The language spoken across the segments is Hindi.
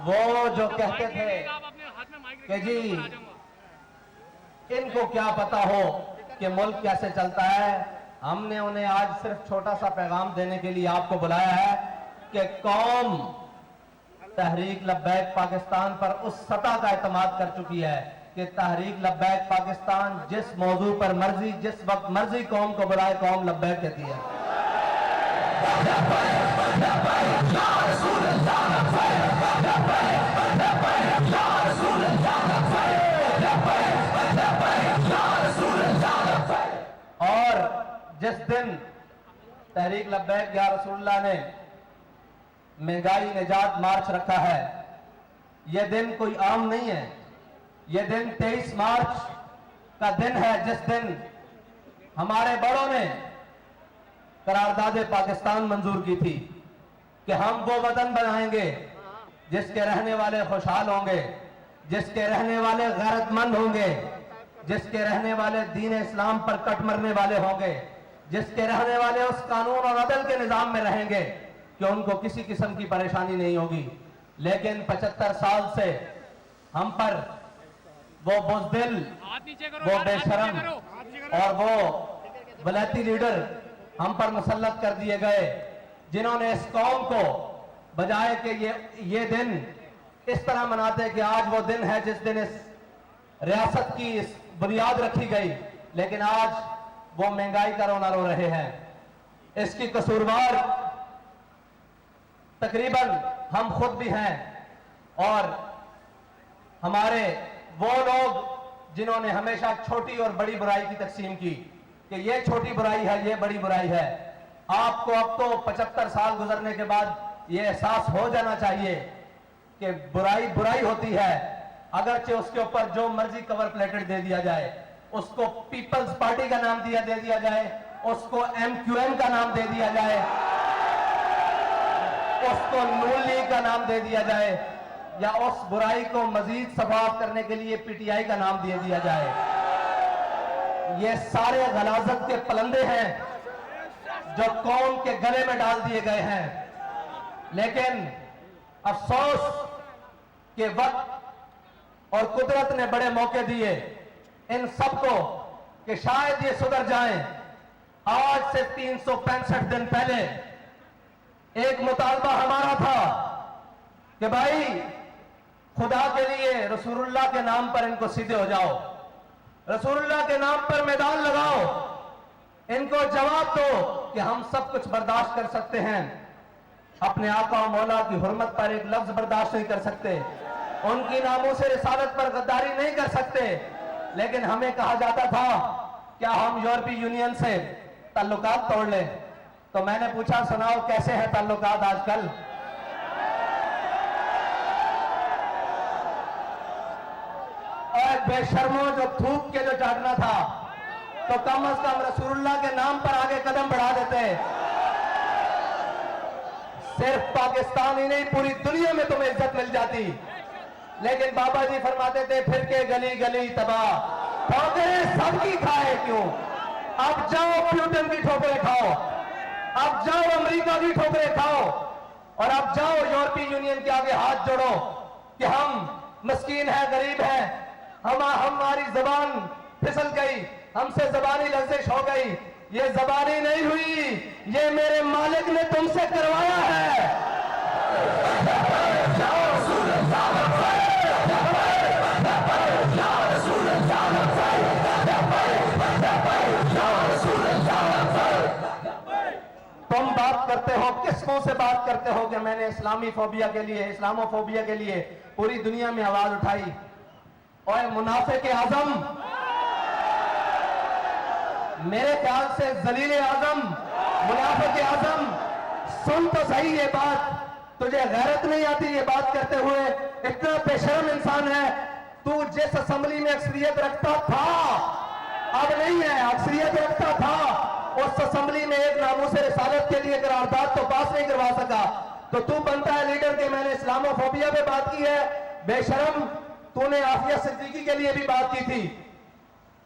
वो जो कहते थे कि जी इनको क्या पता हो कि मुल्क कैसे चलता है, हमने उन्हें आज सिर्फ छोटा सा पैगाम देने के लिए आपको बुलाया है कि कौम तहरीक लब्बैक पाकिस्तान पर उस सतह का एतमाद कर चुकी है कि तहरीक लब्बैक पाकिस्तान जिस मौजू पर मर्जी जिस वक्त मर्जी कौम को बुलाए, कौम लब्बैक कहती है। और जिस दिन तहरीक लब्बैक या रसूलुल्लाह ने महंगाई निजात मार्च रखा है, यह दिन कोई आम नहीं है। यह दिन 23 मार्च का दिन है जिस दिन हमारे बड़ों ने करारदाद पाकिस्तान मंजूर की थी कि हम वो वतन बनाएंगे जिसके रहने वाले खुशहाल होंगे, जिसके रहने वाले गैरतमंद होंगे, जिसके रहने वाले दीन इस्लाम पर कट मरने वाले होंगे, जिसके रहने वाले उस कानून और अदल के निजाम में रहेंगे कि उनको किसी किस्म की परेशानी नहीं होगी। लेकिन 75 साल से हम पर वो बुज़दिल, वो बेशरम और वो वलायती लीडर हम पर मुसल्लत कर दिए गए, जिन्होंने इस कौम को बजाय कि ये दिन इस तरह मनाते कि आज वो दिन है जिस दिन इस रियासत की इस बुनियाद रखी गई, लेकिन आज वो महंगाई का रोना रो रहे हैं। इसकी कसूरवार तकरीबन हम खुद भी हैं और हमारे वो लोग जिन्होंने हमेशा छोटी और बड़ी बुराई की तकसीम की कि ये छोटी बुराई है, ये बड़ी बुराई है। आपको अब तो 75 साल गुजरने के बाद ये एहसास हो जाना चाहिए कि बुराई बुराई होती है, अगरचे उसके ऊपर जो मर्जी कवर प्लेटेड दे दिया जाए, उसको पीपल्स पार्टी का नाम दे दिया जाए, उसको MQM का नाम दे दिया जाए, उसको नून लीग का नाम दे दिया जाए, या उस बुराई को मजीद सफाफ करने के लिए PTI का नाम दे दिया जाए। ये सारे गलाजत के पलंदे हैं जो कौम के गले में डाल दिए गए हैं। लेकिन अफसोस के वक्त और कुदरत ने बड़े मौके दिए इन सबको कि शायद ये सुधर जाएं। आज से 365 दिन पहले एक मुतालबा हमारा था कि भाई खुदा के लिए रसूलुल्लाह के नाम पर इनको सीधे हो जाओ, रसूलुल्लाह के नाम पर मैदान लगाओ, इनको जवाब दो कि हम सब कुछ बर्दाश्त कर सकते हैं, अपने आका और मौला की हुर्मत पर एक लफ्ज बर्दाश्त नहीं कर सकते, उनकी नामूस रिसालत पर गद्दारी नहीं कर सकते। लेकिन हमें कहा जाता था क्या हम यूरोपीय यूनियन से ताल्लुकात तोड़ लें? तो मैंने पूछा सुनाओ कैसे हैं ताल्लुकात आजकल? और बेशर्मों जो थूक के जो चाटना था तो कम अज कम रसूलुल्लाह के नाम पर आगे कदम बढ़ा देते। सिर्फ पाकिस्तान ही नहीं पूरी दुनिया में तुम्हें इज्जत मिल जाती। लेकिन बाबा जी फरमाते थे फिर के गली गली तबाह, ठोकरे सबकी खाए क्यों? अब जाओ प्यूटन की ठोकरें खाओ, अब जाओ अमेरिका की ठोकरें खाओ, और अब जाओ यूरोपीय यूनियन के आगे हाथ जोड़ो कि हम मस्कीन हैं, गरीब हैं, हमारी जबान फिसल गई, हमसे जबानी लफ्जिश हो गई। ये जबानी नहीं हुई, ये मेरे मालिक ने तुमसे करवाया है। तुम बात करते हो, किस मुंह से बात करते हो कि मैंने इस्लामी फोबिया के लिए, इस्लामोफोबिया के लिए पूरी दुनिया में आवाज उठाई? और मुनाफिक आजम, मेरे ख्याल से जलील आजम, मुनाफिक आजम, सुन तो सही ये बात, तुझे गैरत नहीं आती ये बात करते हुए? इतना बेशर्म इंसान है तू। जिस असेंबली में अक्सरियत रखता था, अब नहीं है, अक्सरियत रखता था, उस असेंबली में एक नामूस रिसालत के लिए करारदाद तो पास नहीं करवा सका, तो तू बनता है लीडर के मैंने इस्लामोफोबिया पे बात की है। बेशरम, तूने आफिया सिद्दीकी के लिए भी बात की थी,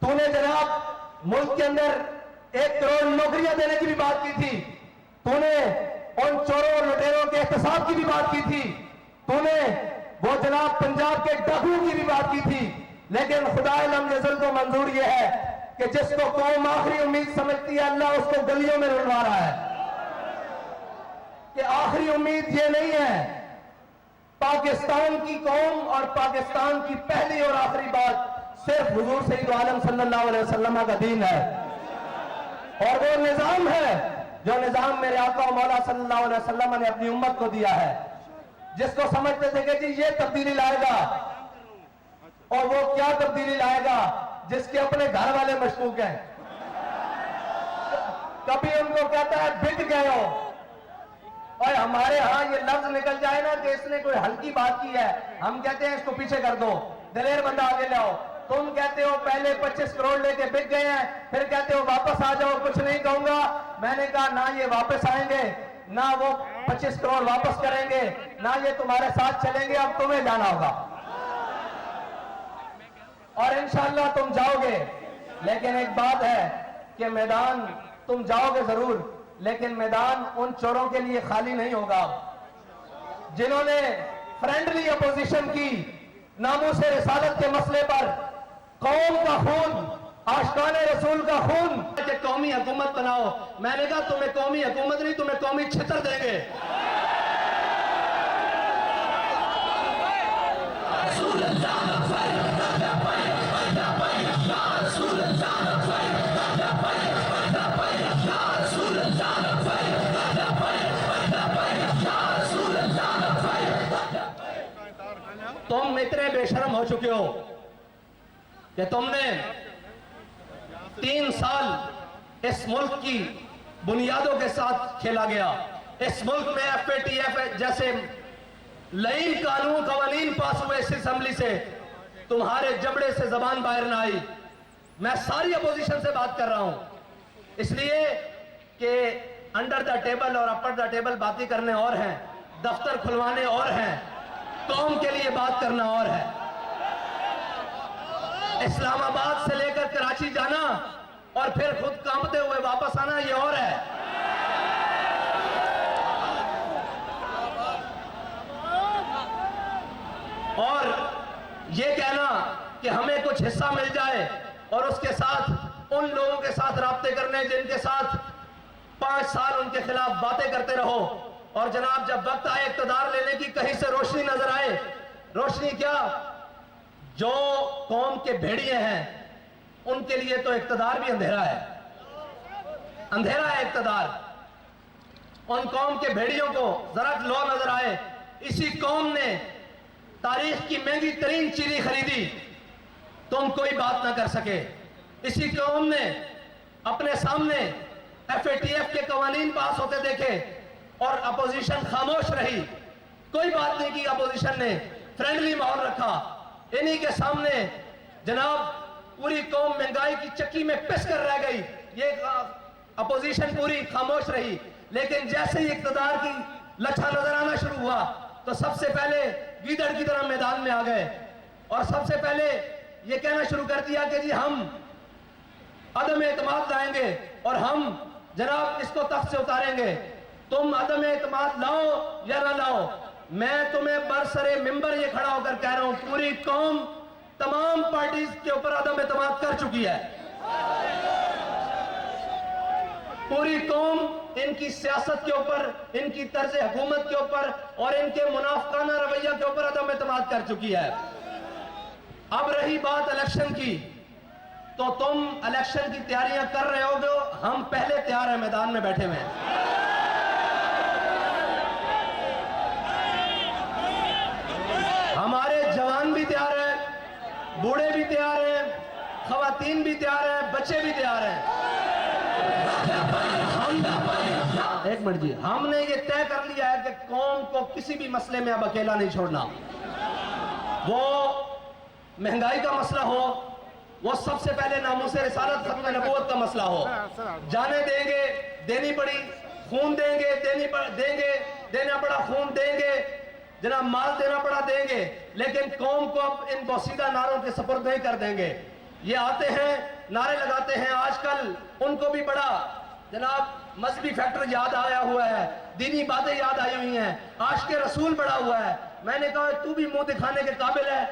तूने जनाब मुल्क के अंदर 1 करोड़ नौकरियां देने की भी बात की थी, तूने उन चोरों और लुटेरों के एहतसाब की भी बात की थी, तूने वो जनाब पंजाब के डाकुओं की भी बात की थी। लेकिन खुदाए लम यज़ल को मंजूर यह है कि जिसको कौम आखिरी उम्मीद समझती है, अल्लाह उसको गलियों में रुलवा रहा है। कि आखिरी उम्मीद ये नहीं है, पाकिस्तान की कौम और पाकिस्तान की पहली और आखिरी बात सिर्फ हुजूर सईद आलम सल्लल्लाहु अलैहि वसल्लम का दीन है, और वो निजाम है जो निजाम मेरे आका और मौला सल्लल्लाहु अलैहि वसल्लम ने अपनी उम्मत को दिया है, जिसको समझते थे कि जी ये तब्दीली लाएगा। और वो क्या तब्दीली लाएगा? जिसके अपने घर वाले मशकूक हैं। कभी उनको कहता है बिक गए हो, और हमारे यहां ये लफ्ज निकल जाए ना कि इसने कोई हल्की बात की है, हम कहते हैं इसको पीछे कर दो, दिलेर बंदा आगे लाओ। तुम कहते हो पहले 25 करोड़ लेके बिक गए हैं, फिर कहते हो वापस आ जाओ, कुछ नहीं कहूंगा। मैंने कहा ना ये वापस आएंगे, ना वो 25 करोड़ वापस करेंगे, ना ये तुम्हारे साथ चलेंगे, अब तुम्हें जाना होगा। और इंशाअल्लाह तुम जाओगे, लेकिन एक बात है कि मैदान तुम जाओगे जरूर, लेकिन मैदान उन चोरों के लिए खाली नहीं होगा जिन्होंने फ्रेंडली अपोजिशन की, नामूसे रिसालत के मसले पर कौम का खून, आशिकाने रसूल का खून के कौमी हुकूमत बनाओ। मैंने कहा तुम्हें कौमी हुकूमत नहीं, तुम्हें कौमी छितर देंगे। तुम इतने बेशर्म हो चुके हो कि तुमने 3 साल इस मुल्क की बुनियादों के साथ खेला गया। इस मुल्क में FATF जैसे लईन कानून कवानीन पास हुए इस असेंबली से, तुम्हारे जबड़े से जबान बाहर ना आई। मैं सारी अपोजिशन से बात कर रहा हूं, इसलिए कि अंडर द टेबल और अपर द टेबल बातें करने और हैं, दफ्तर खुलवाने और हैं, कौम के लिए बात करना और है। इस्लामाबाद से लेकर कराची जाना और फिर खुद कांपते हुए वापस आना, ये और है। और ये कहना कि हमें कुछ हिस्सा मिल जाए और उसके साथ उन लोगों के साथ राब्ते करने जिनके साथ 5 साल उनके खिलाफ बातें करते रहो, और जनाब जब वक्त आए इक़्तिदार लेने की, कहीं से रोशनी नजर आए, रोशनी क्या, जो कौम के भेड़िए हैं उनके लिए तो इक़्तिदार भी अंधेरा है, अंधेरा है इक़्तिदार। उन कौम के भेड़ियों को जरा लो नजर आए, इसी कौम ने तारीख की महंगी तरीन चीनी खरीदी, तुम कोई बात ना कर सके। इसी कौम ने अपने सामने FATF के कवानीन पास होते देखे और अपोजिशन खामोश रही, कोई बात नहीं की अपोजिशन ने, फ्रेंडली माहौल रखा। इन्हीं के सामने जनाब पूरी कौम महंगाई की चक्की में पिस कर रह गई, ये अपोजिशन पूरी खामोश रही। लेकिन जैसे ही इक़्तिदार की लच्छा नजर आना शुरू हुआ तो सबसे पहले गीदड़ की तरह मैदान में आ गए और सबसे पहले ये कहना शुरू कर दिया कि जी हम अदम एतमाद लाएंगे और हम जनाब इसको तख्त से उतारेंगे। तुम अदम एतमाद लाओ या ना लाओ, मैं तुम्हें बरसरे मिंबर ये खड़ा होकर कह रहा हूं, पूरी कौम तमाम पार्टीज के ऊपर अदम एतमाद कर चुकी है। पूरी कौम इनकी सियासत के ऊपर, इनकी तर्ज हुकूमत के ऊपर और इनके मुनाफिकाना रवैया के ऊपर अदम एतमाद कर चुकी है। अब रही बात इलेक्शन की, तो तुम इलेक्शन की तैयारियां कर रहे होगे, हम पहले तैयार हैं, मैदान में बैठे हुए हैं। हमारे जवान भी तैयार हैं, बूढ़े भी तैयार हैं, खवातीन भी तैयार हैं, बच्चे भी तैयार हैं। एक मिनट जी, हमने ये तय कर लिया है कि कौम को किसी भी मसले में अब अकेला नहीं छोड़ना। वो महंगाई का मसला हो, वो सबसे पहले नामूसे रिसालत खत्म नबूवत का मसला हो, जाने देंगे, देनी पड़ी, खून देंगे, देंगे, देना पड़ा खून देंगे, जनाब माल देना पड़ा देंगे, लेकिन कौम को अब इन बोसीदा नारों के सपुर्द नहीं कर देंगे। ये आते हैं, नारे लगाते हैं, आजकल उनको भी बड़ा जनाब मजहबी फैक्टर याद आया हुआ है, दीनी बातें याद आई हुई हैं, आशिक रसूल बड़ा हुआ है। मैंने कहा तू भी मुंह दिखाने के काबिल है,